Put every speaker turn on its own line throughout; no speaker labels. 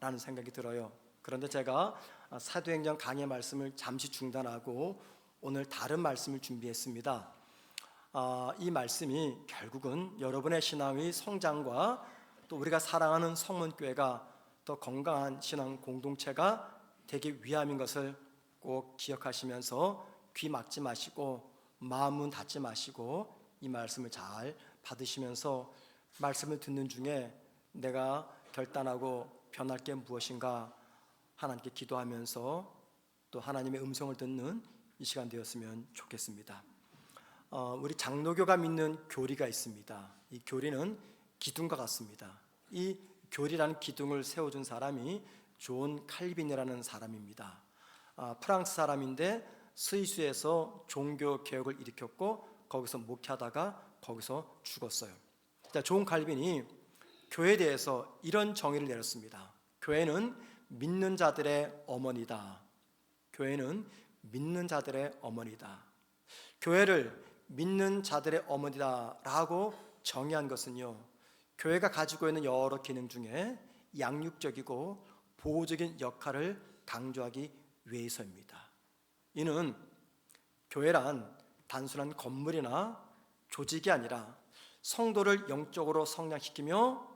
않을까라는 생각이 들어요. 그런데 제가 사도행전 강의 말씀을 잠시 중단하고 오늘 다른 말씀을 준비했습니다. 이 말씀이 결국은 여러분의 신앙의 성장과 또 우리가 사랑하는 성문교회가 더 건강한 신앙 공동체가 되기 위함인 것을 꼭 기억하시면서 귀 막지 마시고 마음은 닫지 마시고 이 말씀을 잘 받으시면서 말씀을 듣는 중에 내가 결단하고 변할 게 무엇인가 하나님께 기도하면서 또 하나님의 음성을 듣는 이 시간 되었으면 좋겠습니다. 우리 장로교가 믿는 교리가 있습니다. 이 교리는 기둥과 같습니다. 이 교리라는 기둥을 세워준 사람이 존 칼빈이라는 사람입니다. 프랑스 사람인데 스위스에서 종교 개혁을 일으켰고 거기서 목회하다가 거기서 죽었어요. 존 칼빈이 교회에 대해서 이런 정의를 내렸습니다. 교회는 믿는 자들의 어머니다. 교회는 믿는 자들의 어머니다. 교회를 믿는 자들의 어머니다라고 정의한 것은요, 교회가 가지고 있는 여러 기능 중에 양육적이고 보호적인 역할을 강조하기 위해서입니다. 이는 교회란 단순한 건물이나 조직이 아니라 성도를 영적으로 성장시키며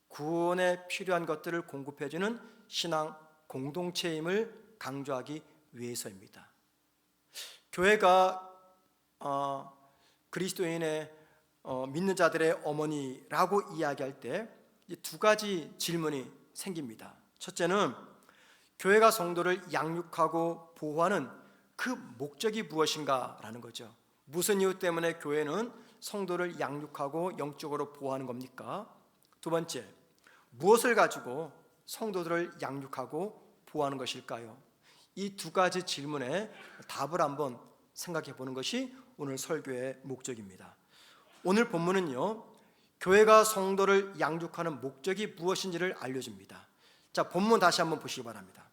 구원에 필요한 것들을 공급해주는 신앙 공동체임을 강조하기 위해서입니다. 교회가 그리스도인의 믿는 자들의 어머니라고 이야기할 때 두 가지 질문이 생깁니다. 첫째는 교회가 성도를 양육하고 보호하는 그 목적이 무엇인가 라는 거죠. 무슨 이유 때문에 교회는 성도를 양육하고 영적으로 보호하는 겁니까? 두 번째, 무엇을 가지고 성도들을 양육하고 보호하는 것일까요? 이 두 가지 질문에 답을 한번 생각해 보는 것이 오늘 설교의 목적입니다. 오늘 본문은요, 교회가 성도를 양육하는 목적이 무엇인지를 알려줍니다. 자, 본문 다시 한번 보시기 바랍니다.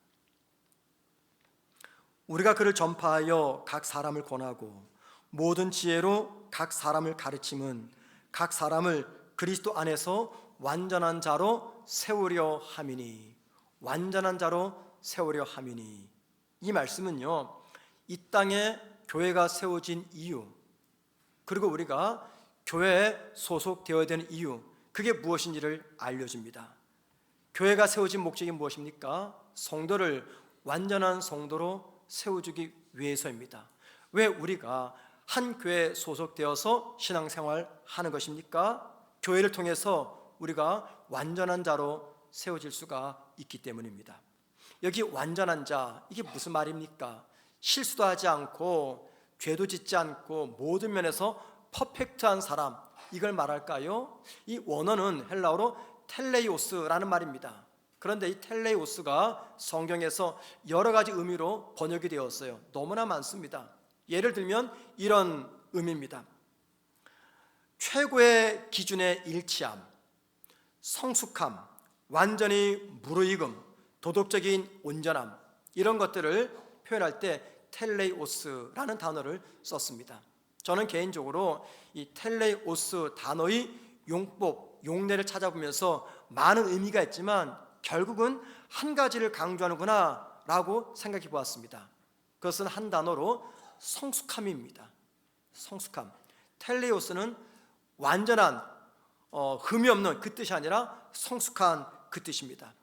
우리가 그를 전파하여 각 사람을 권하고 모든 지혜로 각 사람을 가르침은 각 사람을 그리스도 안에서 완전한 자로 세우려 함이니. 완전한 자로 세우려 함이니. 이 말씀은요, 이 땅에 교회가 세워진 이유, 그리고 우리가 교회에 소속되어야 되는 이유, 그게 무엇인지를 알려줍니다. 교회가 세워진 목적이 무엇입니까? 성도를 완전한 성도로 세워주기 위해서입니다. 왜 우리가 한 교회에 소속되어서 신앙생활 하는 것입니까? 교회를 통해서 우리가 완전한 자로 세워질 수가 있기 때문입니다. 여기 완전한 자, 이게 무슨 말입니까? 실수도 하지 않고 죄도 짓지 않고 모든 면에서 퍼펙트한 사람, 이걸 말할까요? 이 원어는 헬라어로 텔레이오스라는 말입니다. 그런데 이 텔레이오스가 성경에서 여러 가지 의미로 번역이 되었어요. 너무나 많습니다. 예를 들면 이런 의미입니다. 최고의 기준에 일치함, 성숙함, 완전히 무르익음, 도덕적인 온전함, 이런 것들을 표현할 때 텔레이오스라는 단어를 썼습니다. 저는 개인적으로 이 텔레이오스 단어의 용법, 용례를 찾아보면서 많은 의미가 있지만 결국은 한 가지를 강조하는구나 라고 생각해 보았습니다. 그것은 한 단어로 성숙함입니다. 성숙함. 텔레이오스는 완전한 흠이 없는 그 뜻이 아니라 성숙한 그 뜻입니다.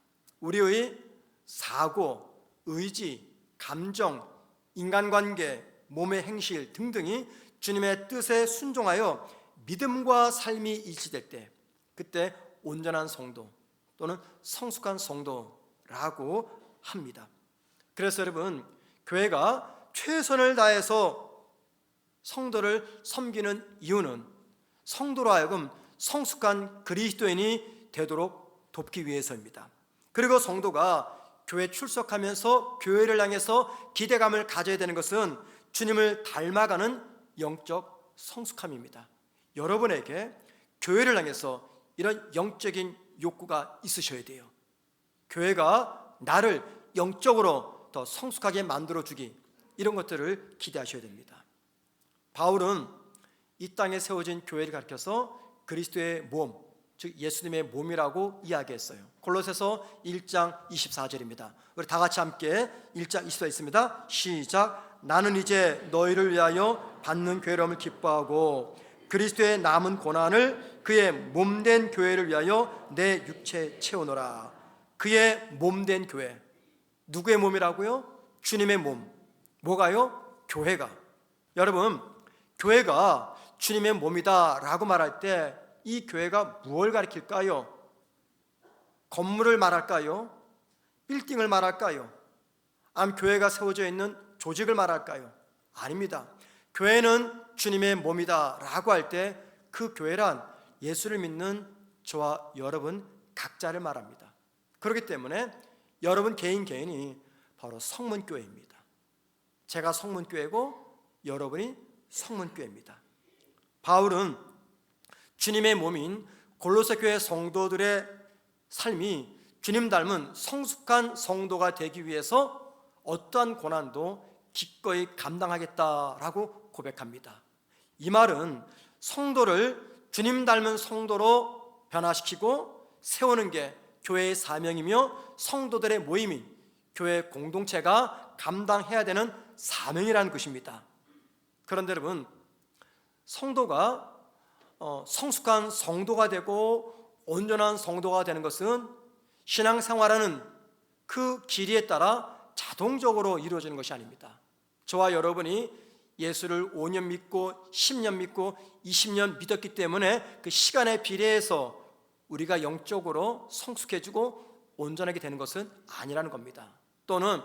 우리의 사고, 의지, 감정, 인간관계, 몸의 행실 등등이 주님의 뜻에 순종하여 믿음과 삶이 일치될 때, 그때 온전한 성도 또는 성숙한 성도라고 합니다. 그래서 여러분, 교회가 최선을 다해서 성도를 섬기는 이유는 성도로 하여금 성숙한 그리스도인이 되도록 돕기 위해서입니다. 그리고 성도가 교회 출석하면서 교회를 향해서 기대감을 가져야 되는 것은 주님을 닮아가는 영적 성숙함입니다. 여러분에게 교회를 향해서 이런 영적인 욕구가 있으셔야 돼요. 교회가 나를 영적으로 더 성숙하게 만들어주기, 이런 것들을 기대하셔야 됩니다. 바울은 이 땅에 세워진 교회를 가리켜서 그리스도의 몸, 즉 예수님의 몸이라고 이야기했어요. 골로새서 1장 24절입니다. 우리 다 같이 함께 1장 24절 있습니다. 시작. 나는 이제 너희를 위하여 받는 괴로움을 기뻐하고 그리스도의 남은 고난을 그의 몸된 교회를 위하여 내 육체에 채우노라. 그의 몸된 교회, 누구의 몸이라고요? 주님의 몸. 뭐가요? 교회가. 여러분, 교회가 주님의 몸이다 라고 말할 때 이 교회가 무엇을 가리킬까요? 건물을 말할까요? 빌딩을 말할까요? 아니면 교회가 세워져 있는 조직을 말할까요? 아닙니다. 교회는 주님의 몸이다 라고 할 때 그 교회란 예수를 믿는 저와 여러분 각자를 말합니다. 그렇기 때문에 여러분 개인이 바로 성문교회입니다. 제가 성문교회고 여러분이 성문교회입니다. 바울은 주님의 몸인 골로새 교회 성도들의 삶이 주님 닮은 성숙한 성도가 되기 위해서 어떠한 고난도 기꺼이 감당하겠다라고 고백합니다. 이 말은 성도를 주님 닮은 성도로 변화시키고 세우는 게 교회의 사명이며 성도들의 모임인 교회 공동체가 감당해야 되는 사명이라는 것입니다. 그런데 여러분, 성도가 성숙한 성도가 되고 온전한 성도가 되는 것은 신앙생활하는 그 길이에 따라 자동적으로 이루어지는 것이 아닙니다. 저와 여러분이 예수를 5년 믿고 10년 믿고 20년 믿었기 때문에 그 시간에 비례해서 우리가 영적으로 성숙해지고 온전하게 되는 것은 아니라는 겁니다. 또는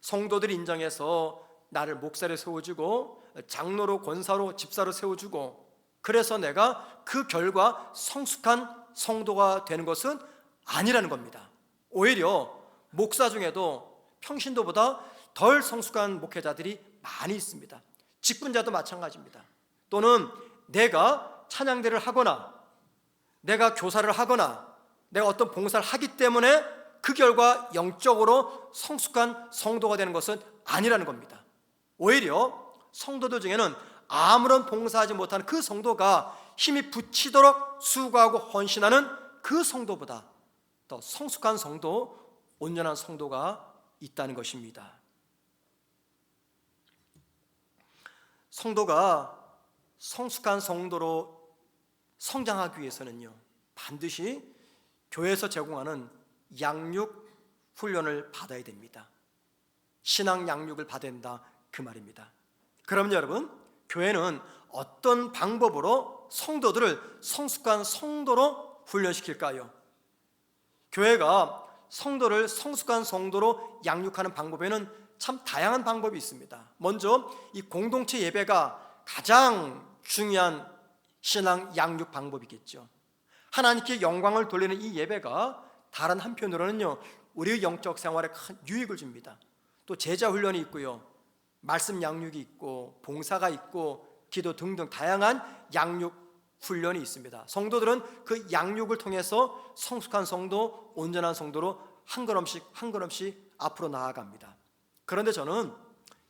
성도들이 인정해서 나를 목사로 세워주고 장로로 권사로 집사로 세워주고 그래서 내가 그 결과 성숙한 성도가 되는 것은 아니라는 겁니다. 오히려 목사 중에도 평신도보다 덜 성숙한 목회자들이 많이 있습니다. 직분자도 마찬가지입니다. 또는 내가 찬양대를 하거나 내가 교사를 하거나 내가 어떤 봉사를 하기 때문에 그 결과 영적으로 성숙한 성도가 되는 것은 아니라는 겁니다. 오히려 성도들 중에는 아무런 봉사하지 못하는 그 성도가 힘이 붙이도록 수고하고 헌신하는 그 성도보다 더 성숙한 성도, 온전한 성도가 있다는 것입니다. 성도가 성숙한 성도로 성장하기 위해서는요, 반드시 교회에서 제공하는 양육 훈련을 받아야 됩니다. 신앙 양육을 받아야 된다, 그 말입니다. 그럼 여러분, 교회는 어떤 방법으로 성도들을 성숙한 성도로 훈련시킬까요? 교회가 성도를 성숙한 성도로 양육하는 방법에는 참 다양한 방법이 있습니다. 먼저 이 공동체 예배가 가장 중요한 신앙 양육 방법이겠죠. 하나님께 영광을 돌리는 이 예배가 다른 한편으로는요, 우리의 영적 생활에 큰 유익을 줍니다. 또 제자 훈련이 있고요, 말씀 양육이 있고 봉사가 있고 기도 등등 다양한 양육 훈련이 있습니다. 성도들은 그 양육을 통해서 성숙한 성도, 온전한 성도로 한 걸음씩 앞으로 나아갑니다. 그런데 저는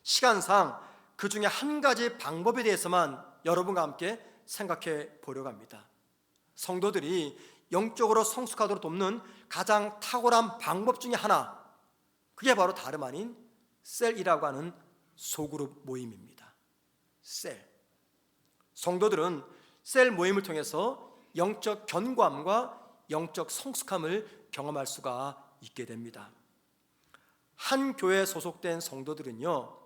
시간상 그 중에 한 가지 방법에 대해서만 여러분과 함께 생각해 보려고 합니다. 성도들이 영적으로 성숙하도록 돕는 가장 탁월한 방법 중에 하나, 그게 바로 다름 아닌 셀이라고 하는 소그룹 모임입니다. 셀. 성도들은 셀 모임을 통해서 영적 견고함과 영적 성숙함을 경험할 수가 있게 됩니다. 한 교회에 소속된 성도들은요,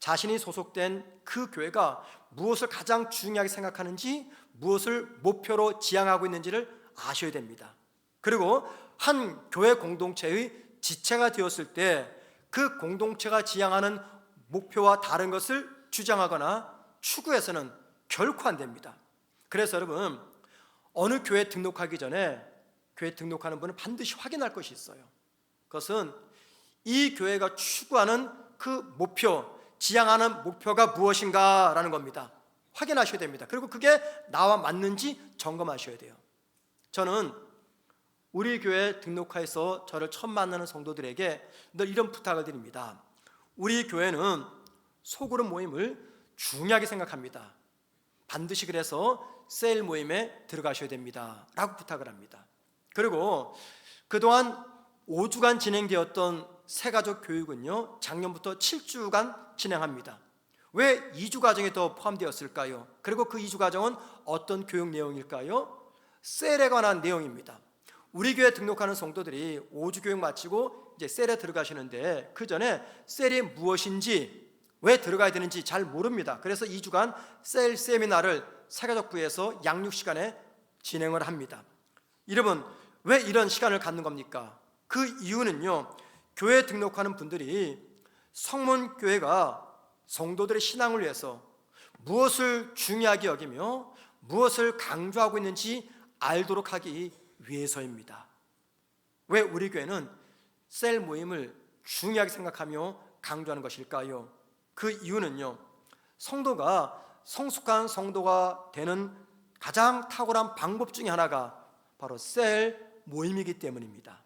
자신이 소속된 그 교회가 무엇을 가장 중요하게 생각하는지, 무엇을 목표로 지향하고 있는지를 아셔야 됩니다. 그리고 한 교회 공동체의 지체가 되었을 때 그 공동체가 지향하는 목표와 다른 것을 주장하거나 추구해서는 결코 안 됩니다. 그래서 여러분, 어느 교회 등록하기 전에 교회 등록하는 분은 반드시 확인할 것이 있어요. 그것은 이 교회가 추구하는 그 목표, 지향하는 목표가 무엇인가라는 겁니다. 확인하셔야 됩니다. 그리고 그게 나와 맞는지 점검하셔야 돼요. 저는 우리 교회에 등록해서 저를 처음 만나는 성도들에게 늘 이런 부탁을 드립니다. 우리 교회는 소그룹 모임을 중요하게 생각합니다. 반드시 그래서 셀 모임에 들어가셔야 됩니다 라고 부탁을 합니다. 그리고 그동안 5주간 진행되었던 새가족 교육은요, 작년부터 7주간 진행합니다. 왜 2주 과정에 더 포함되었을까요? 그리고 그 2주 과정은 어떤 교육 내용일까요? 셀에 관한 내용입니다. 우리 교회 등록하는 성도들이 5주 교육 마치고 이제 셀에 들어가시는데, 그 전에 셀이 무엇인지, 왜 들어가야 되는지 잘 모릅니다. 그래서 2주간 셀 세미나를 새가족부에서 양육 시간에 진행을 합니다. 여러분, 왜 이런 시간을 갖는 겁니까? 그 이유는요, 교회 등록하는 분들이 성문교회가 성도들의 신앙을 위해서 무엇을 중요하게 여기며 무엇을 강조하고 있는지 알도록 하기 위해서입니다. 왜 우리 교회는 셀 모임을 중요하게 생각하며 강조하는 것일까요? 그 이유는요, 성도가 성숙한 성도가 되는 가장 탁월한 방법 중에 하나가 바로 셀 모임이기 때문입니다.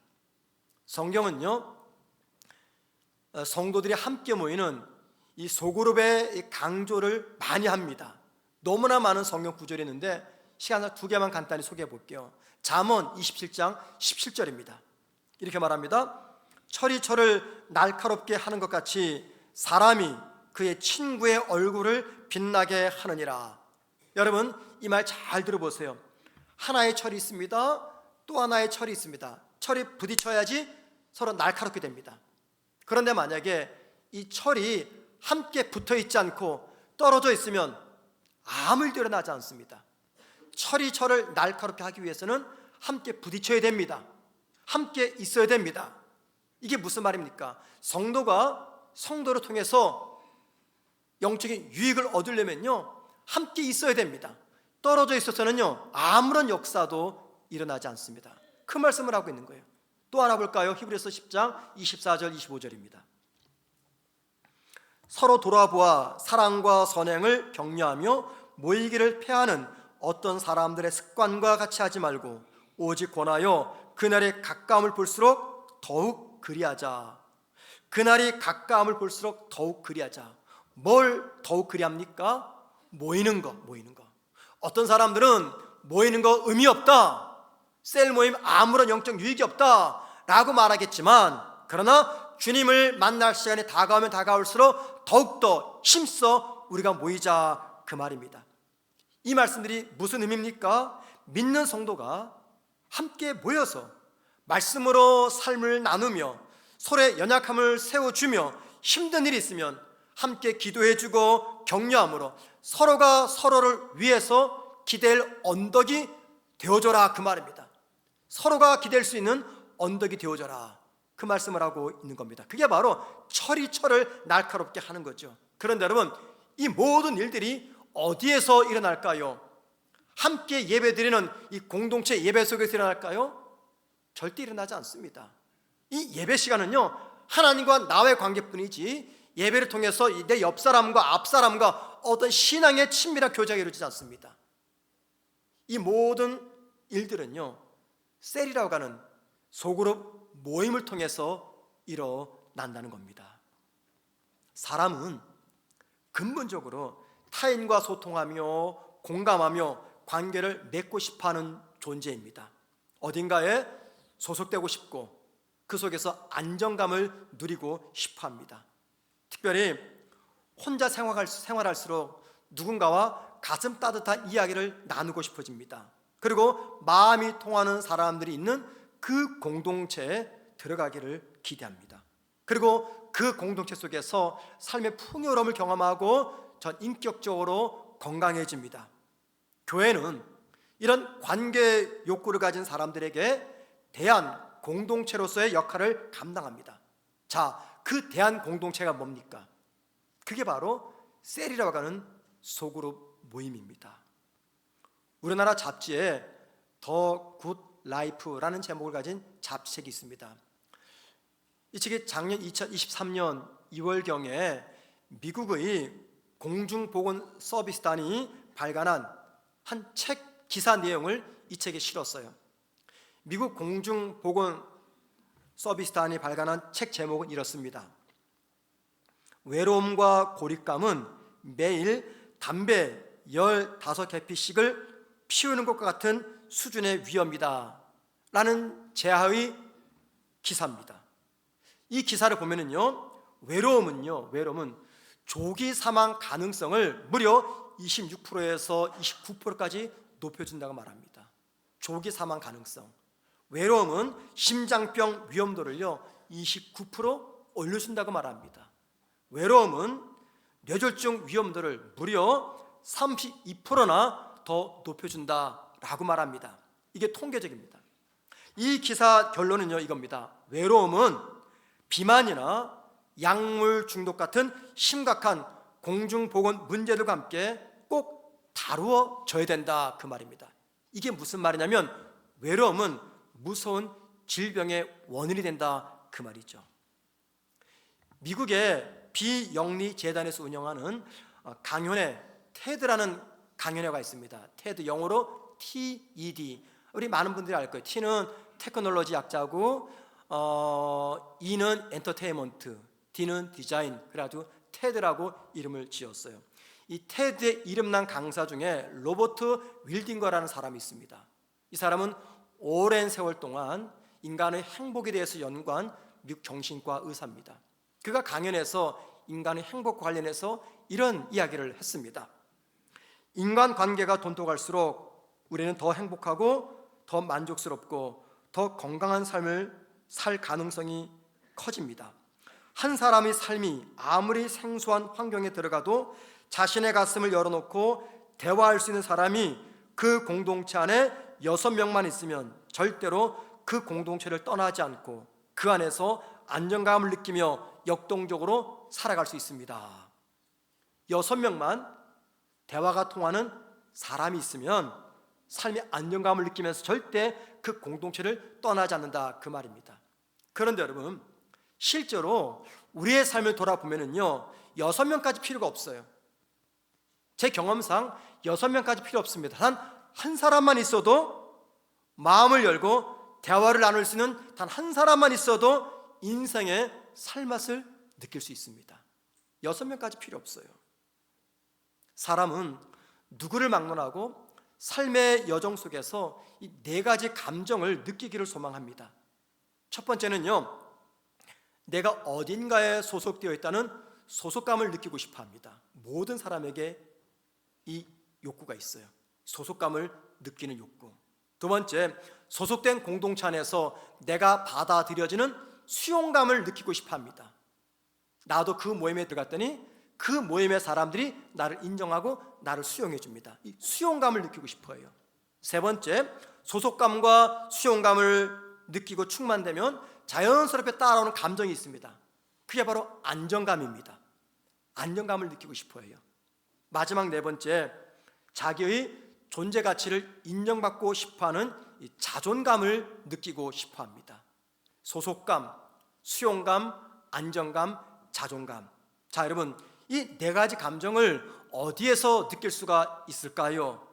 성경은요, 성도들이 함께 모이는 이 소그룹의 강조를 많이 합니다. 너무나 많은 성경 구절이 있는데 시간을 2개만 간단히 소개해 볼게요. 잠언 27장 17절입니다. 이렇게 말합니다. 철이 철을 날카롭게 하는 것 같이 사람이 그의 친구의 얼굴을 빛나게 하느니라. 여러분, 이 말 잘 들어보세요. 하나의 철이 있습니다. 또 하나의 철이 있습니다. 철이 부딪혀야지 서로 날카롭게 됩니다. 그런데 만약에 이 철이 함께 붙어 있지 않고 떨어져 있으면 아무 일도 일어나지 않습니다. 철이 철을 날카롭게 하기 위해서는 함께 부딪혀야 됩니다. 함께 있어야 됩니다. 이게 무슨 말입니까? 성도가 성도를 통해서 영적인 유익을 얻으려면요, 함께 있어야 됩니다. 떨어져 있어서는요, 아무런 역사도 일어나지 않습니다. 그 말씀을 하고 있는 거예요. 또 하나 볼까요? 히브리서 10장 24절 25절입니다. 서로 돌아보아 사랑과 선행을 격려하며 모이기를 패하는 어떤 사람들의 습관과 같이 하지 말고 오직 권하여 그날의 가까움을 볼수록 더욱 그리하자. 그날이 가까움을 볼수록 더욱 그리하자. 뭘 더욱 그리합니까? 모이는 거. 어떤 사람들은 모이는 거 의미 없다, 셀 모임 아무런 영적 유익이 없다 라고 말하겠지만, 그러나 주님을 만날 시간이 다가오면 다가올수록 더욱더 힘써 우리가 모이자, 그 말입니다. 이 말씀들이 무슨 의미입니까? 믿는 성도가 함께 모여서 말씀으로 삶을 나누며 서로의 연약함을 세워주며 힘든 일이 있으면 함께 기도해주고 격려함으로 서로가 서로를 위해서 기댈 언덕이 되어줘라, 그 말입니다. 서로가 기댈 수 있는 언덕이 되어줘라, 그 말씀을 하고 있는 겁니다. 그게 바로 철이 철을 날카롭게 하는 거죠. 그런데 여러분, 이 모든 일들이 어디에서 일어날까요? 함께 예배드리는 이 공동체 예배 속에서 일어날까요? 절대 일어나지 않습니다. 이 예배 시간은요, 하나님과 나의 관계뿐이지 예배를 통해서 내 옆 사람과 앞 사람과 어떤 신앙의 친밀한 교제가 이루어지지 않습니다. 이 모든 일들은요, 셀이라고 하는 소그룹 모임을 통해서 일어난다는 겁니다. 사람은 근본적으로 타인과 소통하며 공감하며 관계를 맺고 싶어하는 존재입니다. 어딘가에 소속되고 싶고 그 속에서 안정감을 누리고 싶어합니다. 특별히 혼자 생활할수록 누군가와 가슴 따뜻한 이야기를 나누고 싶어집니다. 그리고 마음이 통하는 사람들이 있는 그 공동체에 들어가기를 기대합니다. 그리고 그 공동체 속에서 삶의 풍요로움을 경험하고 전 인격적으로 건강해집니다. 교회는 이런 관계 욕구를 가진 사람들에게 대한 공동체로서의 역할을 감당합니다. 자, 그 대한 공동체가 뭡니까? 그게 바로 셀이라고 하는 소그룹 모임입니다. 우리나라 잡지에 더 굿 라이프라는 제목을 가진 잡책이 있습니다. 이 책이 작년 2023년 2월경에 미국의 공중보건 서비스단이 발간한 한 책 기사 내용을 이 책에 실었어요. 미국 공중보건서비스단이 발간한 책 제목은 이렇습니다. 외로움과 고립감은 매일 담배 15계피씩을 피우는 것과 같은 수준의 위험이다 라는 제하의 기사입니다. 이 기사를 보면은요, 외로움은 조기 사망 가능성을 무려 26%에서 29%까지 높여준다고 말합니다. 조기 사망 가능성. 외로움은 심장병 위험도를요 29% 올려준다고 말합니다. 외로움은 뇌졸중 위험도를 무려 32%나 더 높여준다라고 말합니다. 이게 통계적입니다. 이 기사 결론은요 이겁니다. 외로움은 비만이나 약물 중독 같은 심각한 공중보건 문제들과 함께 꼭 다루어져야 된다 그 말입니다. 이게 무슨 말이냐면 외로움은 무서운 질병의 원인이 된다 그 말이죠. 미국의 비영리 재단에서 운영하는 강연회 테드라는 강연회가 있습니다. 테드 영어로 TED. 우리 많은 분들이 알 거예요. T는 테크놀로지 약자고 E는 엔터테인먼트, D는 디자인. 그래가지고 테드라고 이름을 지었어요. 이 테드의 이름난 강사 중에 로버트 윌딩거라는 사람이 있습니다. 이 사람은 오랜 세월 동안 인간의 행복에 대해서 연구한 미국 정신과 의사입니다. 그가 강연에서 인간의 행복과 관련해서 이런 이야기를 했습니다. 인간관계가 돈독할수록 우리는 더 행복하고 더 만족스럽고 더 건강한 삶을 살 가능성이 커집니다. 한 사람의 삶이 아무리 생소한 환경에 들어가도 자신의 가슴을 열어놓고 대화할 수 있는 사람이 그 공동체 안에 6명만 있으면 절대로 그 공동체를 떠나지 않고 그 안에서 안정감을 느끼며 역동적으로 살아갈 수 있습니다. 6명만 대화가 통하는 사람이 있으면 삶의 안정감을 느끼면서 절대 그 공동체를 떠나지 않는다 그 말입니다. 그런데 여러분, 실제로 우리의 삶을 돌아보면요 6명까지 필요가 없어요. 제 경험상 6명까지 필요 없습니다. 단 한 사람만 있어도, 마음을 열고 대화를 나눌 수 있는 단 한 사람만 있어도 인생의 살맛을 느낄 수 있습니다. 6명까지 필요 없어요. 사람은 누구를 막론하고 삶의 여정 속에서 이 4가지 감정을 느끼기를 소망합니다. 첫 번째는요, 내가 어딘가에 소속되어 있다는 소속감을 느끼고 싶어 합니다. 모든 사람에게 이 욕구가 있어요. 소속감을 느끼는 욕구. 두 번째, 소속된 공동체 안에서 내가 받아들여지는 수용감을 느끼고 싶어 합니다. 나도 그 모임에 들어갔더니 그 모임의 사람들이 나를 인정하고 나를 수용해 줍니다. 이 수용감을 느끼고 싶어요. 세 번째, 소속감과 수용감을 느끼고 충만되면 자연스럽게 따라오는 감정이 있습니다. 그게 바로 안정감입니다. 안정감을 느끼고 싶어 해요. 마지막 네 번째, 자기의 존재 가치를 인정받고 싶어하는 이 자존감을 느끼고 싶어합니다. 소속감, 수용감, 안정감, 자존감. 자, 여러분, 이 4가지 감정을 어디에서 느낄 수가 있을까요?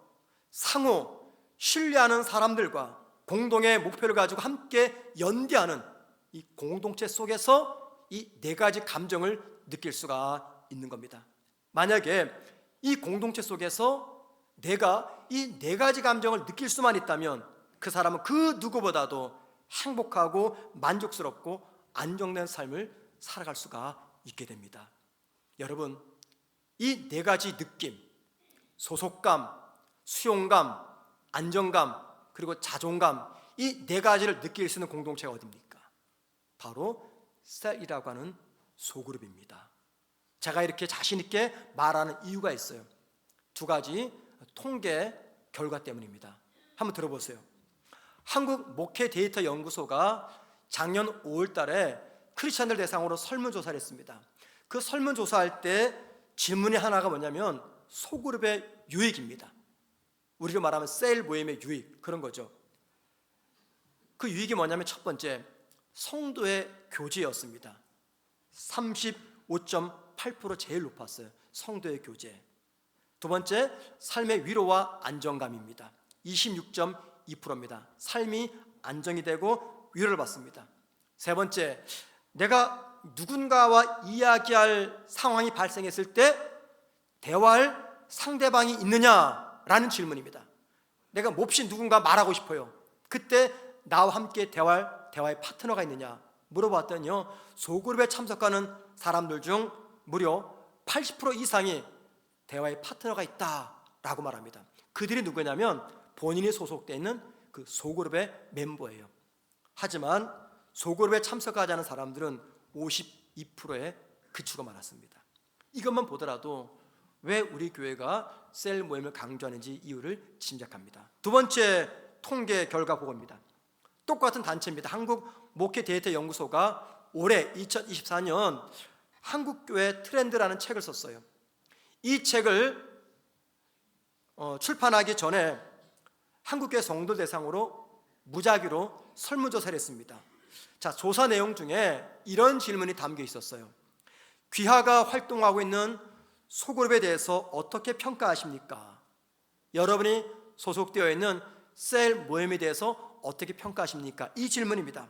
상호 신뢰하는 사람들과 공동의 목표를 가지고 함께 연대하는 이 공동체 속에서 이 4가지 감정을 느낄 수가 있는 겁니다. 만약에 이 공동체 속에서 내가 이 4가지 감정을 느낄 수만 있다면 그 사람은 그 누구보다도 행복하고 만족스럽고 안정된 삶을 살아갈 수가 있게 됩니다. 여러분, 이 4가지 느낌, 소속감, 수용감, 안정감, 그리고 자존감, 이 4가지를 느낄 수 있는 공동체가 어디입니까? 바로 셀이라고 하는 소그룹입니다. 제가 이렇게 자신 있게 말하는 이유가 있어요. 2가지 통계 결과 때문입니다. 한번 들어보세요. 한국 목회 데이터 연구소가 작년 5월 달에 크리스천들 대상으로 설문조사를 했습니다. 그 설문조사할 때 질문이 하나가 뭐냐면 소그룹의 유익입니다. 우리로 말하면 셀 모임의 유익, 그런 거죠. 그 유익이 뭐냐면 첫 번째, 성도의 교제였습니다. 35.8% 제일 높았어요. 성도의 교제. 두 번째, 삶의 위로와 안정감입니다. 26.2%입니다. 삶이 안정이 되고 위로를 받습니다. 세 번째, 내가 누군가와 이야기할 상황이 발생했을 때 대화할 상대방이 있느냐라는 질문입니다. 내가 몹시 누군가 말하고 싶어요. 그때 나와 함께 대화의 파트너가 있느냐 물어봤더니요, 소그룹에 참석하는 사람들 중 무려 80% 이상이 대화의 파트너가 있다라고 말합니다. 그들이 누구냐면 본인이 소속되어 있는 그 소그룹의 멤버예요. 하지만 소그룹에 참석하지 않은 사람들은 52%에 그치고 말았습니다. 이것만 보더라도 왜 우리 교회가 셀 모임을 강조하는지 이유를 짐작합니다. 두 번째 통계 결과 보고입니다. 똑같은 단체입니다. 한국 목회 데이터 연구소가 올해 2024년 한국교회 트렌드라는 책을 썼어요. 이 책을 출판하기 전에 한국교회 성도 대상으로 무작위로 설문조사를 했습니다. 자, 조사 내용 중에 이런 질문이 담겨 있었어요. 귀하가 활동하고 있는 소그룹에 대해서 어떻게 평가하십니까? 여러분이 소속되어 있는 셀 모임에 대해서 어떻게 평가하십니까? 이 질문입니다.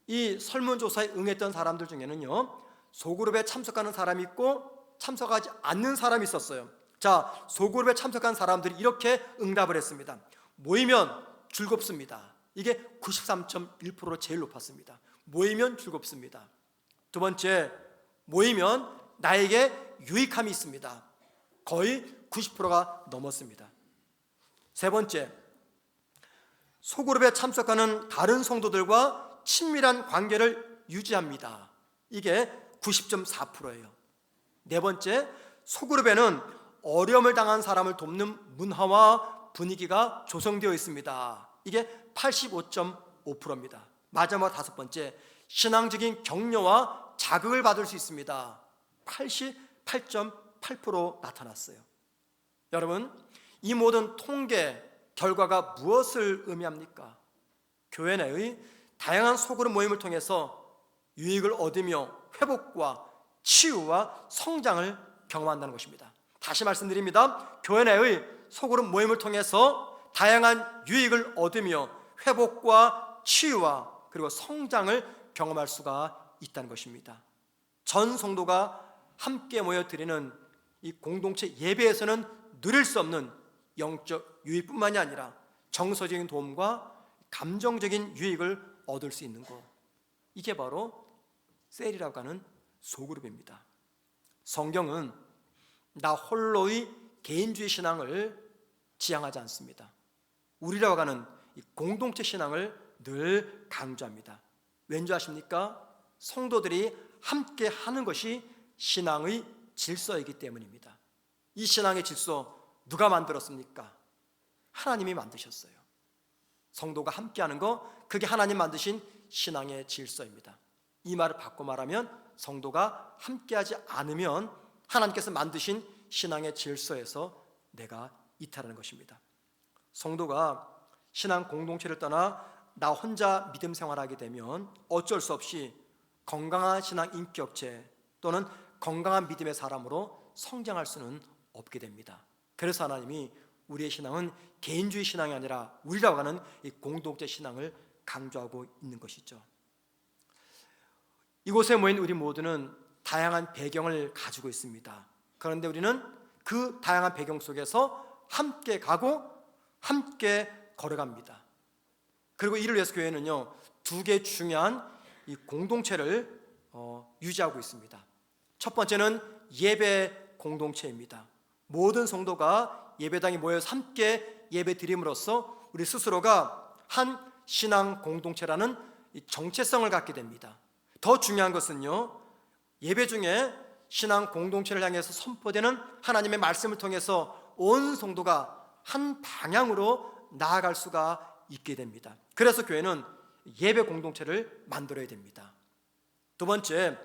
이 설문조사에 응했던 사람들 중에는요, 소그룹에 참석하는 사람이 있고 참석하지 않는 사람이 있었어요. 자, 소그룹에 참석한 사람들이 이렇게 응답을 했습니다. 모이면 즐겁습니다. 이게 93.1%로 제일 높았습니다. 모이면 즐겁습니다. 두 번째, 모이면 나에게 유익함이 있습니다. 거의 90%가 넘었습니다. 세 번째, 소그룹에 참석하는 다른 성도들과 친밀한 관계를 유지합니다. 이게 90.4%예요. 네 번째, 소그룹에는 어려움을 당한 사람을 돕는 문화와 분위기가 조성되어 있습니다. 이게 85.5%입니다. 마지막 다섯 번째, 신앙적인 격려와 자극을 받을 수 있습니다. 88.8% 나타났어요. 여러분, 이 모든 통계 결과가 무엇을 의미합니까? 교회 내의 다양한 소그룹 모임을 통해서 유익을 얻으며 회복과 치유와 성장을 경험한다는 것입니다. 다시 말씀드립니다. 교회 내의 소그룹 모임을 통해서 다양한 유익을 얻으며 회복과 치유와 그리고 성장을 경험할 수가 있다는 것입니다. 전 성도가 함께 모여 드리는 이 공동체 예배에서는 누릴 수 없는 영적 유익뿐만이 아니라 정서적인 도움과 감정적인 유익을 얻을 수 있는 것, 이게 바로 셀이라고 하는 소그룹입니다. 성경은 나 홀로의 개인주의 신앙을 지향하지 않습니다. 우리라고 하는 이 공동체 신앙을 늘 강조합니다. 왠지 아십니까? 성도들이 함께 하는 것이 신앙의 질서이기 때문입니다. 이 신앙의 질서 누가 만들었습니까? 하나님이 만드셨어요. 성도가 함께하는 거, 그게 하나님 만드신 신앙의 질서입니다. 이 말을 바꿔 말하면 성도가 함께하지 않으면 하나님께서 만드신 신앙의 질서에서 내가 이탈하는 것입니다. 성도가 신앙 공동체를 떠나 나 혼자 믿음 생활하게 되면 어쩔 수 없이 건강한 신앙 인격체 또는 건강한 믿음의 사람으로 성장할 수는 없게 됩니다. 그래서 하나님이 우리의 신앙은 개인주의 신앙이 아니라 우리라고 하는 이 공동체 신앙을 강조하고 있는 것이죠. 이곳에 모인 우리 모두는 다양한 배경을 가지고 있습니다. 그런데 우리는 그 다양한 배경 속에서 함께 가고 함께 걸어갑니다. 그리고 이를 위해서 교회는요, 두 개의 중요한 이 공동체를 유지하고 있습니다. 첫 번째는 예배 공동체입니다. 모든 성도가 예배당에 모여서 함께 예배 드림으로써 우리 스스로가 한 신앙 공동체라는 이 정체성을 갖게 됩니다. 더 중요한 것은요, 예배 중에 신앙 공동체를 향해서 선포되는 하나님의 말씀을 통해서 온 성도가 한 방향으로 나아갈 수가 있게 됩니다. 그래서 교회는 예배 공동체를 만들어야 됩니다. 두 번째,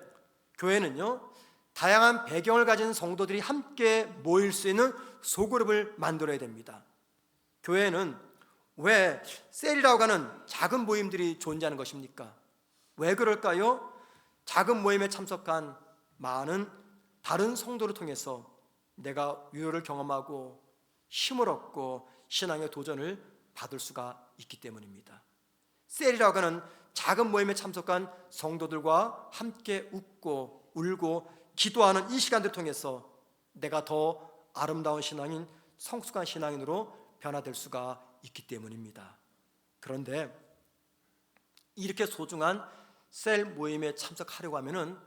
교회는요, 다양한 배경을 가진 성도들이 함께 모일 수 있는 소그룹을 만들어야 됩니다. 교회는 왜 셀이라고 하는 작은 모임들이 존재하는 것입니까? 왜 그럴까요? 작은 모임에 참석한 많은 다른 성도를 통해서 내가 위로를 경험하고 힘을 얻고 신앙의 도전을 받을 수가 있기 때문입니다. 셀이라고 하는 작은 모임에 참석한 성도들과 함께 웃고 울고 기도하는 이 시간들을 통해서 내가 더 아름다운 신앙인, 성숙한 신앙인으로 변화될 수가 있기 때문입니다. 그런데 이렇게 소중한 셀 모임에 참석하려고 하면은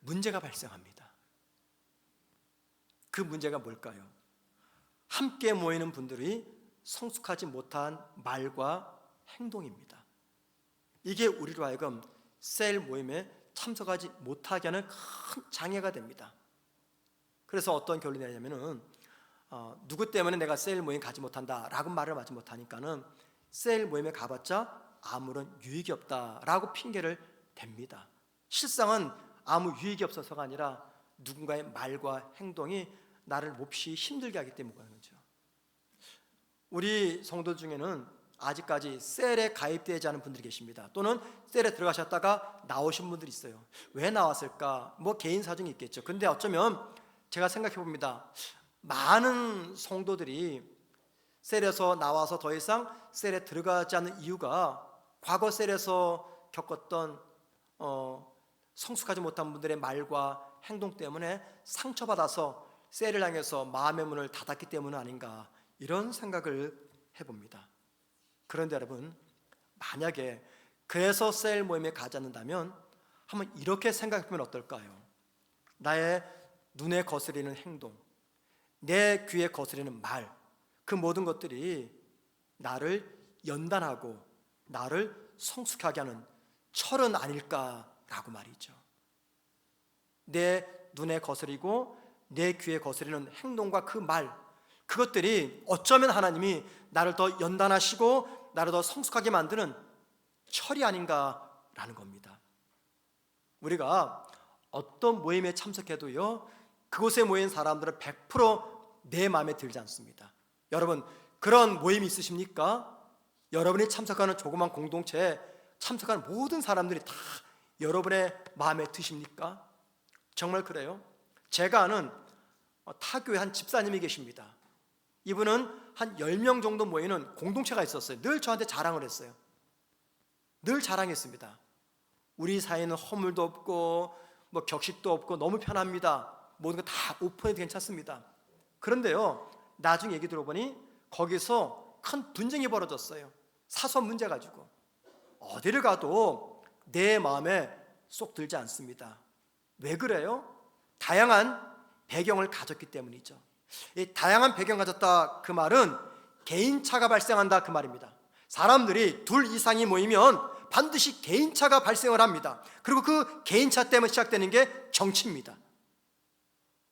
문제가 발생합니다. 그 문제가 뭘까요? 함께 모이는 분들이 성숙하지 못한 말과 행동입니다. 이게 우리로 하여금 셀 모임에 참석하지 못하게 하는 큰 장애가 됩니다. 그래서 어떤 결론이 나냐면은 누구 때문에 내가 셀 모임 가지 못한다 라고 말을 하지 못하니까는 셀 모임에 가봤자 아무런 유익이 없다라고 핑계를 댑니다. 실상은 아무 유익이 없어서가 아니라 누군가의 말과 행동이 나를 몹시 힘들게 하기 때문인 거죠. 우리 성도 중에는 아직까지 셀에 가입되지 않은 분들이 계십니다. 또는 셀에 들어가셨다가 나오신 분들이 있어요. 왜 나왔을까? 뭐 개인 사정이 있겠죠. 근데 어쩌면 제가 생각해 봅니다. 많은 성도들이 셀에서 나와서 더 이상 셀에 들어가지 않는 이유가 과거 셀에서 겪었던 성숙하지 못한 분들의 말과 행동 때문에 상처받아서 셀을 향해서 마음의 문을 닫았기 때문 아닌가, 이런 생각을 해봅니다. 그런데 여러분, 만약에 그래서 셀 모임에 가지 않는다면 한번 이렇게 생각해보면 어떨까요? 나의 눈에 거스리는 행동, 내 귀에 거스리는 말, 그 모든 것들이 나를 연단하고 나를 성숙하게 하는 철은 아닐까라고 말이죠. 내 눈에 거스리고 내 귀에 거스리는 행동과 그 말, 그것들이 어쩌면 하나님이 나를 더 연단하시고 나를 더 성숙하게 만드는 철이 아닌가라는 겁니다. 우리가 어떤 모임에 참석해도요, 그곳에 모인 사람들은 100% 내 마음에 들지 않습니다. 여러분, 그런 모임이 있으십니까? 여러분이 참석하는 조그만 공동체에 참석하는 모든 사람들이 다 여러분의 마음에 드십니까? 정말 그래요? 제가 아는 타교회 한 집사님이 계십니다. 이분은 한 10명 정도 모이는 공동체가 있었어요. 늘 저한테 자랑을 했어요. 늘 자랑했습니다. 우리 사이는 허물도 없고 뭐 격식도 없고 너무 편합니다. 모든 거 다 오픈해도 괜찮습니다. 그런데요, 나중에 얘기 들어보니 거기서 큰 분쟁이 벌어졌어요. 사소한 문제 가지고. 어디를 가도 내 마음에 쏙 들지 않습니다. 왜 그래요? 다양한 배경을 가졌기 때문이죠. 이 다양한 배경 가졌다, 그 말은 개인차가 발생한다, 그 말입니다. 사람들이 둘 이상이 모이면 반드시 개인차가 발생을 합니다. 그리고 그 개인차 때문에 시작되는 게 정치입니다.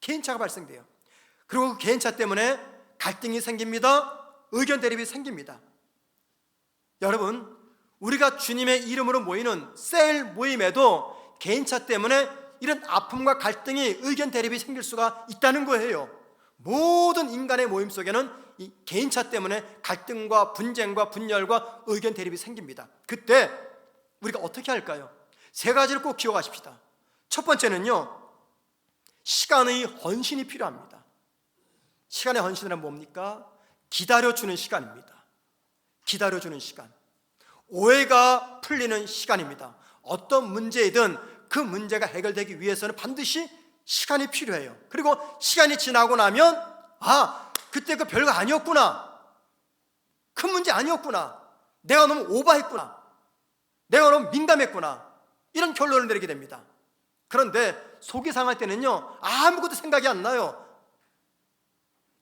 개인차가 발생돼요. 그리고 그 개인차 때문에 갈등이 생깁니다. 의견 대립이 생깁니다. 여러분, 우리가 주님의 이름으로 모이는 셀 모임에도 개인차 때문에 이런 아픔과 갈등이, 의견 대립이 생길 수가 있다는 거예요. 모든 인간의 모임 속에는 이 개인차 때문에 갈등과 분쟁과 분열과 의견 대립이 생깁니다. 그때 우리가 어떻게 할까요? 세 가지를 꼭 기억하십시다. 첫 번째는요, 시간의 헌신이 필요합니다. 시간의 헌신은 뭡니까? 기다려주는 시간입니다. 기다려주는 시간, 오해가 풀리는 시간입니다. 어떤 문제이든 그 문제가 해결되기 위해서는 반드시 시간이 필요해요. 그리고 시간이 지나고 나면 그때 그 별거 아니었구나, 큰 문제 아니었구나, 내가 너무 오버했구나, 내가 너무 민감했구나, 이런 결론을 내리게 됩니다. 그런데 속이 상할 때는요, 아무것도 생각이 안 나요.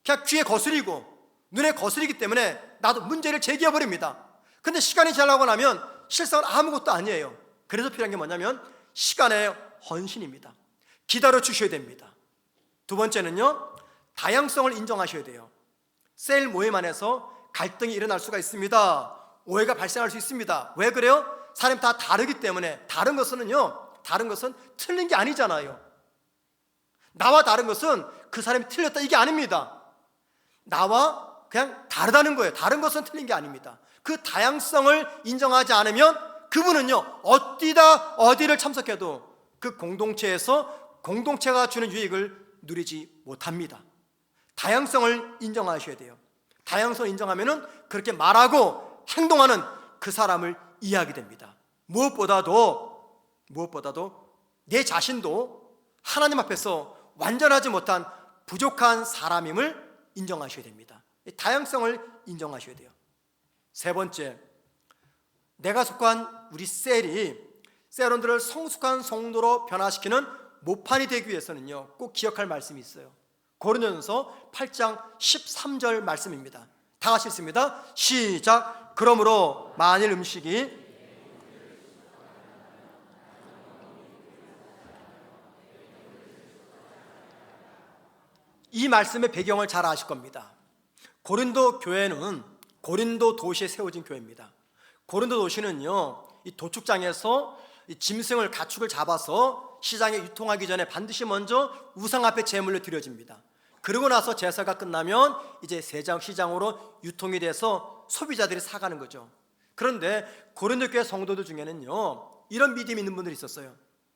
그냥 귀에 거스리고 눈에 거스리기 때문에 나도 문제를 제기해버립니다. 근데 시간이 지나고 나면 실상은 아무것도 아니에요. 그래서 필요한 게 뭐냐면 시간의 헌신입니다. 기다려 주셔야 됩니다. 두 번째는요, 다양성을 인정하셔야 돼요. 셀 모임 안에서 갈등이 일어날 수가 있습니다. 오해가 발생할 수 있습니다. 왜 그래요? 사람이 다 다르기 때문에. 다른 것은 틀린 게 아니잖아요. 나와 다른 것은 그 사람이 틀렸다, 이게 아닙니다. 나와 그냥 다르다는 거예요. 다른 것은 틀린 게 아닙니다. 그 다양성을 인정하지 않으면 그분은요, 어디를 참석해도 그 공동체에서 공동체가 주는 유익을 누리지 못합니다. 다양성을 인정하셔야 돼요. 다양성을 인정하면은 그렇게 말하고 행동하는 그 사람을 이해하게 됩니다. 무엇보다도 내 자신도 하나님 앞에서 완전하지 못한 부족한 사람임을 인정하셔야 됩니다. 다양성을 인정하셔야 돼요. 세 번째, 내가 속한 우리 셀원들을 성숙한 성도로 변화시키는 모판이 되기 위해서는요, 꼭 기억할 말씀이 있어요. 고린도전서 8장 13절 말씀입니다. 다 같이 읽습니다. 시작. 그러므로 만일 음식이 이 말씀의 배경을 잘 아실 겁니다. 고린도 교회는 고린도 도시에 세워진 교회입니다. 고린도 도시는요, 이 도축장에서 이 짐승을 가축을 잡아서 시장에 유통하기 전에 반드시 먼저 우상 앞에 제물로 드려집니다. 그러고 나서 제사가 끝나면 이제 시장으로 유통이 돼서 소비자들이 사가는 거죠. 그런데 고린도 교회 성도들 중에는요, 이런 믿음이 있는 분들이 있었어요.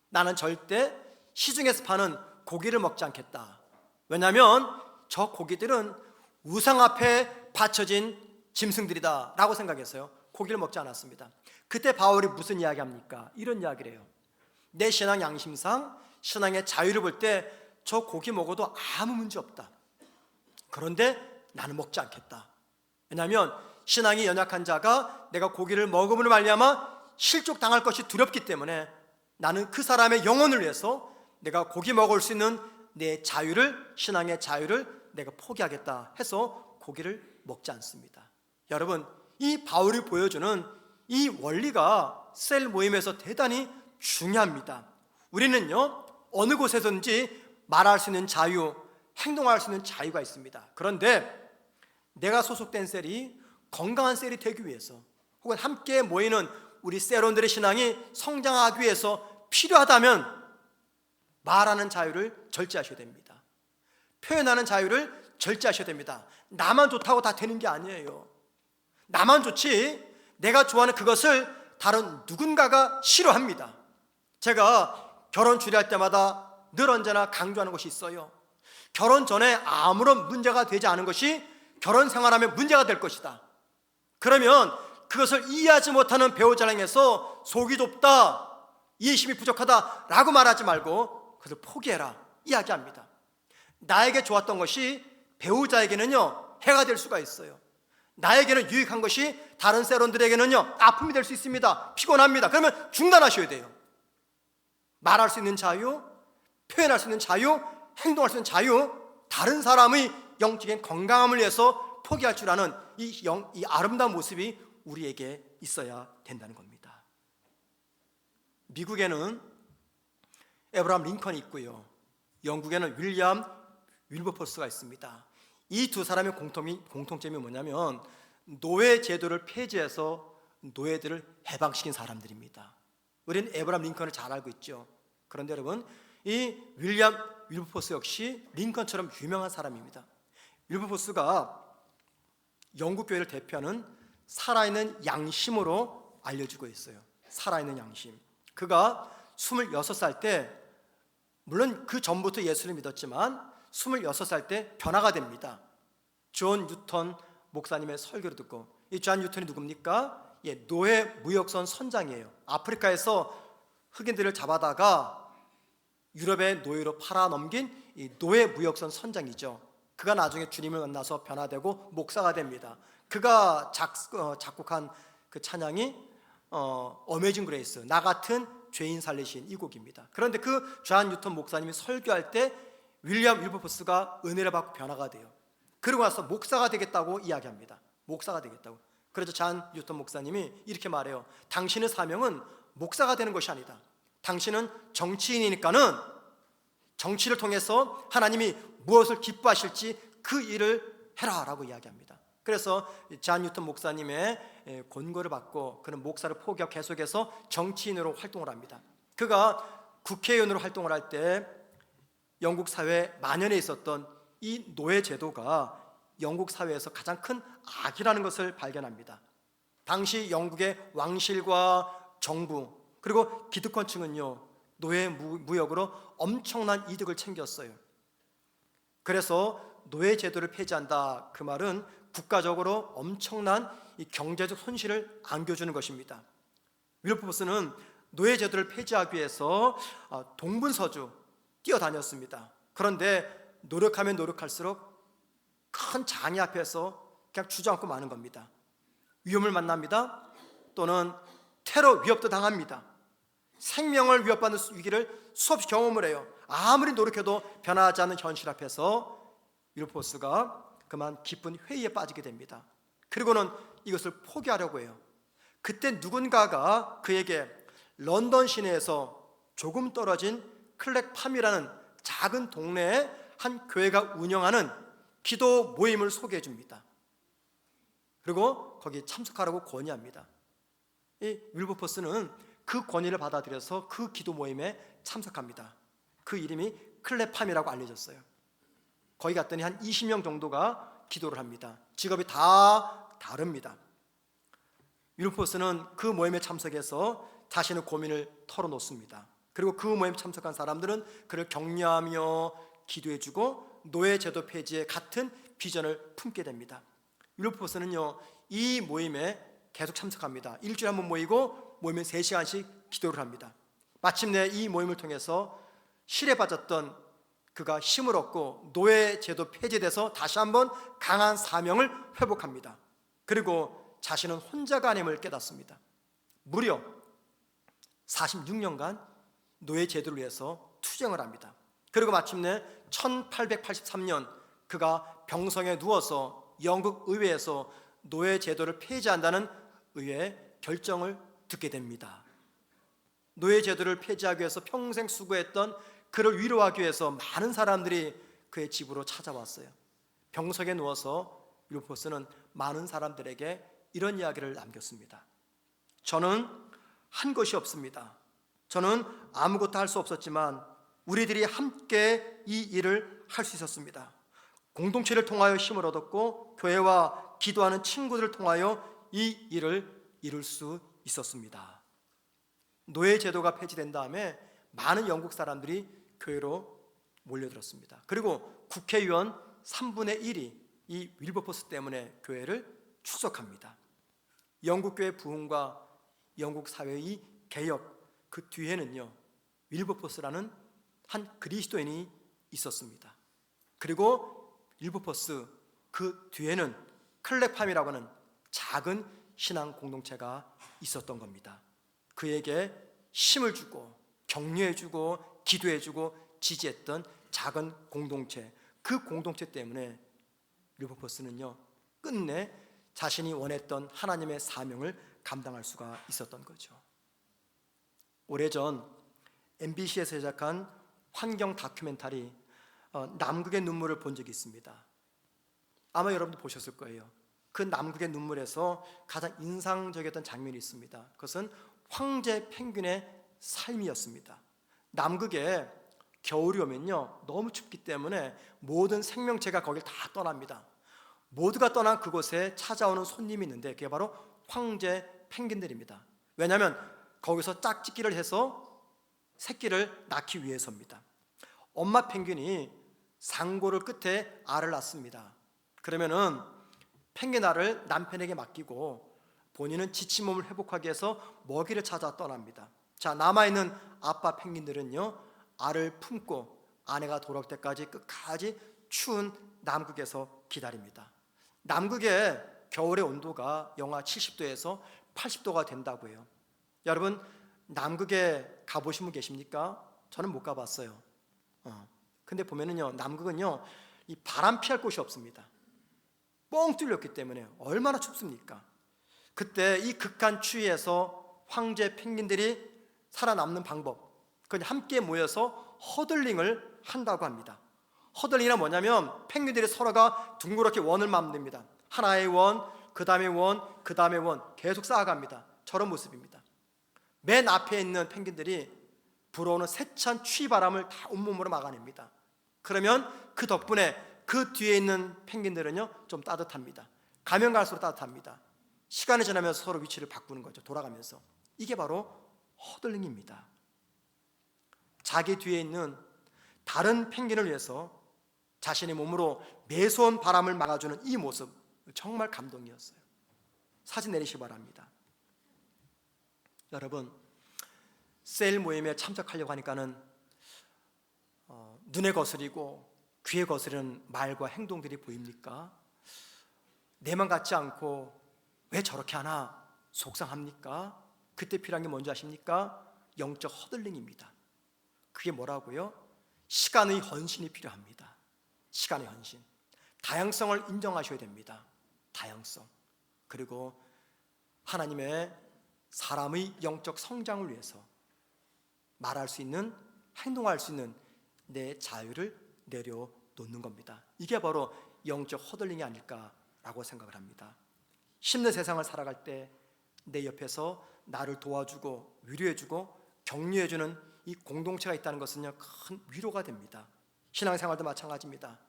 나는 절대 시중에서 파는 고기를 먹지 않겠다. 왜냐하면 저 고기들은 우상 앞에 바쳐진 짐승들이다 라고 생각했어요. 고기를 먹지 않았습니다. 그때 바울이 무슨 이야기합니까? 이런 이야기를 해요. 내 신앙 양심상 신앙의 자유를 볼 때 저 고기 먹어도 아무 문제 없다. 그런데 나는 먹지 않겠다. 왜냐하면 신앙이 연약한 자가 내가 고기를 먹음으로 말미암아 실족당할 것이 두렵기 때문에 나는 그 사람의 영혼을 위해서 내가 고기 먹을 수 있는 내 자유를, 신앙의 자유를 내가 포기하겠다 해서 고기를 먹지 않습니다. 여러분, 이 바울이 보여주는 이 원리가 셀 모임에서 대단히 중요합니다. 우리는요, 어느 곳에서든지 말할 수 있는 자유, 행동할 수 있는 자유가 있습니다. 그런데 내가 소속된 셀이 건강한 셀이 되기 위해서, 혹은 함께 모이는 우리 셀원들의 신앙이 성장하기 위해서 필요하다면 말하는 자유를 절제하셔야 됩니다. 표현하는 자유를 절제하셔야 됩니다. 나만 좋다고 다 되는 게 아니에요. 나만 좋지 내가 좋아하는 그것을 다른 누군가가 싫어합니다. 제가 결혼 주례할 때마다 늘 언제나 강조하는 것이 있어요. 결혼 전에 아무런 문제가 되지 않은 것이 결혼 생활하면 문제가 될 것이다. 그러면 그것을 이해하지 못하는 배우자를 향해서 속이 좁다, 이해심이 부족하다 라고 말하지 말고 그것을 포기해라 이야기합니다. 나에게 좋았던 것이 배우자에게는요 해가 될 수가 있어요. 나에게는 유익한 것이 다른 셀원들에게는요 아픔이 될 수 있습니다. 피곤합니다. 그러면 중단하셔야 돼요. 말할 수 있는 자유, 표현할 수 있는 자유, 행동할 수 있는 자유, 다른 사람의 영적인 건강함을 위해서 포기할 줄 아는 이 아름다운 모습이 우리에게 있어야 된다는 겁니다. 미국에는 에브라함 링컨이 있고요, 영국에는 윌리엄 윌버포스가 있습니다. 이 두 사람의 공통점이 뭐냐면 노예 제도를 폐지해서 노예들을 해방시킨 사람들입니다. 우리는 에브라함 링컨을 잘 알고 있죠. 그런데 여러분, 이 윌리엄 윌버포스 역시 링컨처럼 유명한 사람입니다. 윌버포스가 영국 교회를 대표하는 살아있는 양심으로 알려지고 있어요. 살아있는 양심. 그가 26살 때, 물론 그 전부터 예수를 믿었지만 26살 때 변화가 됩니다. 존 뉴턴 목사님의 설교를 듣고, 이 존 뉴턴이 누굽니까? 노예 무역선 선장이에요. 아프리카에서 흑인들을 잡아다가 유럽의 노예로 팔아넘긴 이 노예 무역선 선장이죠. 그가 나중에 주님을 만나서 변화되고 목사가 됩니다. 그가 작곡한 그 찬양이 어메이징 그레이스, 나 같은 죄인 살리신 이 곡입니다. 그런데 그 존 뉴턴 목사님이 설교할 때 윌리엄 윌버포스가 은혜를 받고 변화가 돼요. 그러고 나서 목사가 되겠다고 이야기합니다. 목사가 되겠다고. 그래서 존 뉴턴 목사님이 이렇게 말해요. 당신의 사명은 목사가 되는 것이 아니다. 당신은 정치인이니까는 정치를 통해서 하나님이 무엇을 기뻐하실지 그 일을 해라 라고 이야기합니다. 그래서 존 뉴턴 목사님의 권고를 받고 그는 목사를 포기하고 계속해서 정치인으로 활동을 합니다. 그가 국회의원으로 활동을 할 때 영국 사회에 만연해 있었던 이 노예 제도가 영국 사회에서 가장 큰 악이라는 것을 발견합니다. 당시 영국의 왕실과 정부 그리고 기득권층은요 노예 무역으로 엄청난 이득을 챙겼어요. 그래서 노예 제도를 폐지한다, 그 말은 국가적으로 엄청난 이 경제적 손실을 안겨주는 것입니다. 윌버포스는 노예 제도를 폐지하기 위해서 동분서주 뛰어다녔습니다. 그런데 노력하면 노력할수록 큰 장애 앞에서 그냥 주저앉고 마는 겁니다. 위험을 만납니다. 또는 테러 위협도 당합니다. 생명을 위협받는 위기를 수없이 경험을 해요. 아무리 노력해도 변하지 않는 현실 앞에서 윌버포스가 그만 깊은 회의에 빠지게 됩니다. 그리고는 이것을 포기하려고 해요. 그때 누군가가 그에게 런던 시내에서 조금 떨어진 클렉팜이라는 작은 동네에 한 교회가 운영하는 기도 모임을 소개해 줍니다. 그리고 거기 참석하라고 권유합니다. 이 윌버포스는 그 권유를 받아들여서 그 기도 모임에 참석합니다. 그 이름이 클랩팜이라고 알려졌어요. 거기 갔더니 한 20명 정도가 기도를 합니다. 직업이 다 다릅니다. 윌버포스는 그 모임에 참석해서 자신의 고민을 털어놓습니다. 그리고 그 모임에 참석한 사람들은 그를 격려하며 기도해주고 노예제도 폐지의 같은 비전을 품게 됩니다. 윌버포스는요, 이 모임에 계속 참석합니다. 일주일에 한 번 모이고 모이면 3시간씩 기도를 합니다. 마침내 이 모임을 통해서 실에 빠졌던 그가 힘을 얻고 노예제도 폐지돼서 다시 한번 강한 사명을 회복합니다. 그리고 자신은 혼자가 아님을 깨닫습니다. 무려 46년간 노예제도를 위해서 투쟁을 합니다. 그리고 마침내 1883년 그가 병성에 누워서 영국 의회에서 노예제도를 폐지한다는 의회의 결정을 듣게 됩니다. 노예제도를 폐지하기 위해서 평생 수고했던 그를 위로하기 위해서 많은 사람들이 그의 집으로 찾아왔어요. 병석에 누워서 윌버포스는 많은 사람들에게 이런 이야기를 남겼습니다. 저는 한 것이 없습니다. 저는 아무것도 할 수 없었지만 우리들이 함께 이 일을 할 수 있었습니다. 공동체를 통하여 힘을 얻었고 교회와 기도하는 친구들을 통하여 이 일을 이룰 수 있었습니다. 노예제도가 폐지된 다음에 많은 영국 사람들이 교회로 몰려들었습니다. 그리고 국회의원 3분의 1이 이 윌버포스 때문에 교회를 출석합니다. 영국 교회 부흥과 영국 사회의 개혁, 그 뒤에는요 윌버포스라는 한 그리스도인이 있었습니다. 그리고 윌버포스 그 뒤에는 클랩팜이라고 하는 작은 신앙 공동체가 있었던 겁니다. 그에게 힘을 주고 격려해주고 기도해주고 지지했던 작은 공동체, 그 공동체 때문에 윌버포스는요 끝내 자신이 원했던 하나님의 사명을 감당할 수가 있었던 거죠. 오래전 MBC에서 제작한 환경 다큐멘터리 남극의 눈물을 본 적이 있습니다. 아마 여러분도 보셨을 거예요. 그 남극의 눈물에서 가장 인상적이었던 장면이 있습니다. 그것은 황제 펭귄의 삶이었습니다. 남극에 겨울이 오면요 너무 춥기 때문에 모든 생명체가 거길 다 떠납니다. 모두가 떠난 그곳에 찾아오는 손님이 있는데 그게 바로 황제 펭귄들입니다. 왜냐하면 거기서 짝짓기를 해서 새끼를 낳기 위해서입니다. 엄마 펭귄이 상고를 끝에 알을 낳습니다. 그러면은 펭귄 알을 남편에게 맡기고 본인은 지친 몸을 회복하기 위해서 먹이를 찾아 떠납니다. 자, 남아있는 아빠 펭귄들은요 알을 품고 아내가 돌아올 때까지 끝까지 추운 남극에서 기다립니다. 남극의 겨울의 온도가 영하 70도에서 80도가 된다고 해요. 여러분 남극에 가보신 분 계십니까? 저는 못 가봤어요. 근데 보면은요 남극은요 이 바람 피할 곳이 없습니다. 뻥 뚫렸기 때문에 얼마나 춥습니까? 그때 이 극한 추위에서 황제 펭귄들이 살아남는 방법, 그건 함께 모여서 허들링을 한다고 합니다. 허들링이란 뭐냐면 펭귄들이 서로가 둥그렇게 원을 만듭니다. 하나의 원, 그 다음에 원, 그 다음에 원 계속 쌓아갑니다. 저런 모습입니다. 맨 앞에 있는 펭귄들이 불어오는 세찬 추위바람을 다 온몸으로 막아냅니다. 그러면 그 덕분에 그 뒤에 있는 펭귄들은요 좀 따뜻합니다. 가면 갈수록 따뜻합니다. 시간이 지나면서 서로 위치를 바꾸는 거죠. 돌아가면서. 이게 바로 허들링입니다. 자기 뒤에 있는 다른 펭귄을 위해서 자신의 몸으로 매서운 바람을 막아주는 이 모습 정말 감동이었어요. 사진 내리시기 바랍니다. 여러분 세일 모임에 참석하려고 하니까는 눈에 거스리고 귀에 거스르는 말과 행동들이 보입니까? 내만 같지 않고 왜 저렇게 하나 속상합니까? 그때 필요한 게 뭔지 아십니까? 영적 허들링입니다. 그게 뭐라고요? 시간의 헌신이 필요합니다. 시간의 헌신. 다양성을 인정하셔야 됩니다. 다양성. 그리고 하나님의 사람의 영적 성장을 위해서 말할 수 있는, 행동할 수 있는 내 자유를 내려놓는 겁니다. 이게 바로 영적 허들링이 아닐까라고 생각을 합니다. 힘든 세상을 살아갈 때 내 옆에서 나를 도와주고 위로해주고 격려해주는 이 공동체가 있다는 것은요, 큰 위로가 됩니다. 신앙생활도 마찬가지입니다.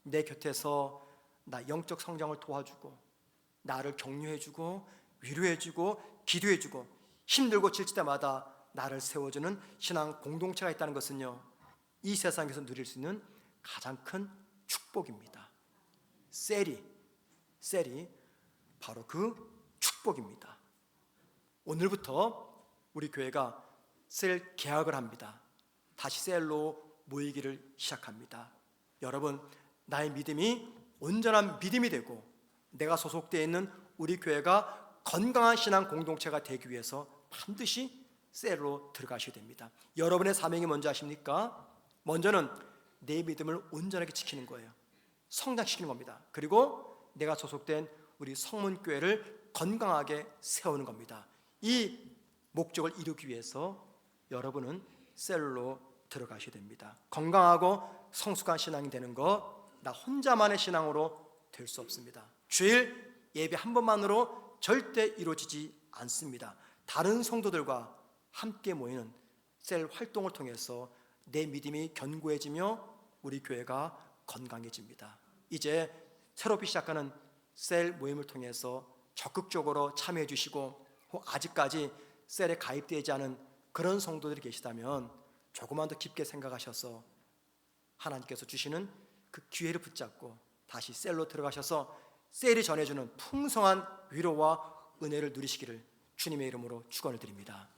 내 곁에서 나 영적 성장을 도와주고 나를 격려해주고 위로해주고 기도해주고 힘들고 지칠 때마다 나를 세워주는 신앙 공동체가 있다는 것은요, 이 세상에서 누릴 수 있는 가장 큰 축복입니다. 셀이 바로 그 축복입니다. 오늘부터 우리 교회가 셀 개학을 합니다. 다시 셀로 모이기를 시작합니다. 여러분, 나의 믿음이 온전한 믿음이 되고 내가 소속되어 있는 우리 교회가 건강한 신앙 공동체가 되기 위해서 반드시 셀로 들어가셔야 됩니다. 여러분의 사명이 뭔지 아십니까? 먼저는 내 믿음을 온전하게 지키는 거예요. 성장시키는 겁니다. 그리고 내가 소속된 우리 성문교회를 건강하게 세우는 겁니다. 이 목적을 이루기 위해서 여러분은 셀로 들어가셔야 됩니다. 건강하고 성숙한 신앙이 되는 것, 나 혼자만의 신앙으로 될 수 없습니다. 주일 예배 한 번만으로 절대 이루어지지 않습니다. 다른 성도들과 함께 모이는 셀 활동을 통해서 내 믿음이 견고해지며 우리 교회가 건강해집니다. 이제 새롭게 시작하는 셀 모임을 통해서 적극적으로 참여해 주시고, 아직까지 셀에 가입되지 않은 그런 성도들이 계시다면 조금만 더 깊게 생각하셔서 하나님께서 주시는 그 기회를 붙잡고 다시 셀로 들어가셔서 셀이 전해주는 풍성한 위로와 은혜를 누리시기를 주님의 이름으로 축원을 드립니다.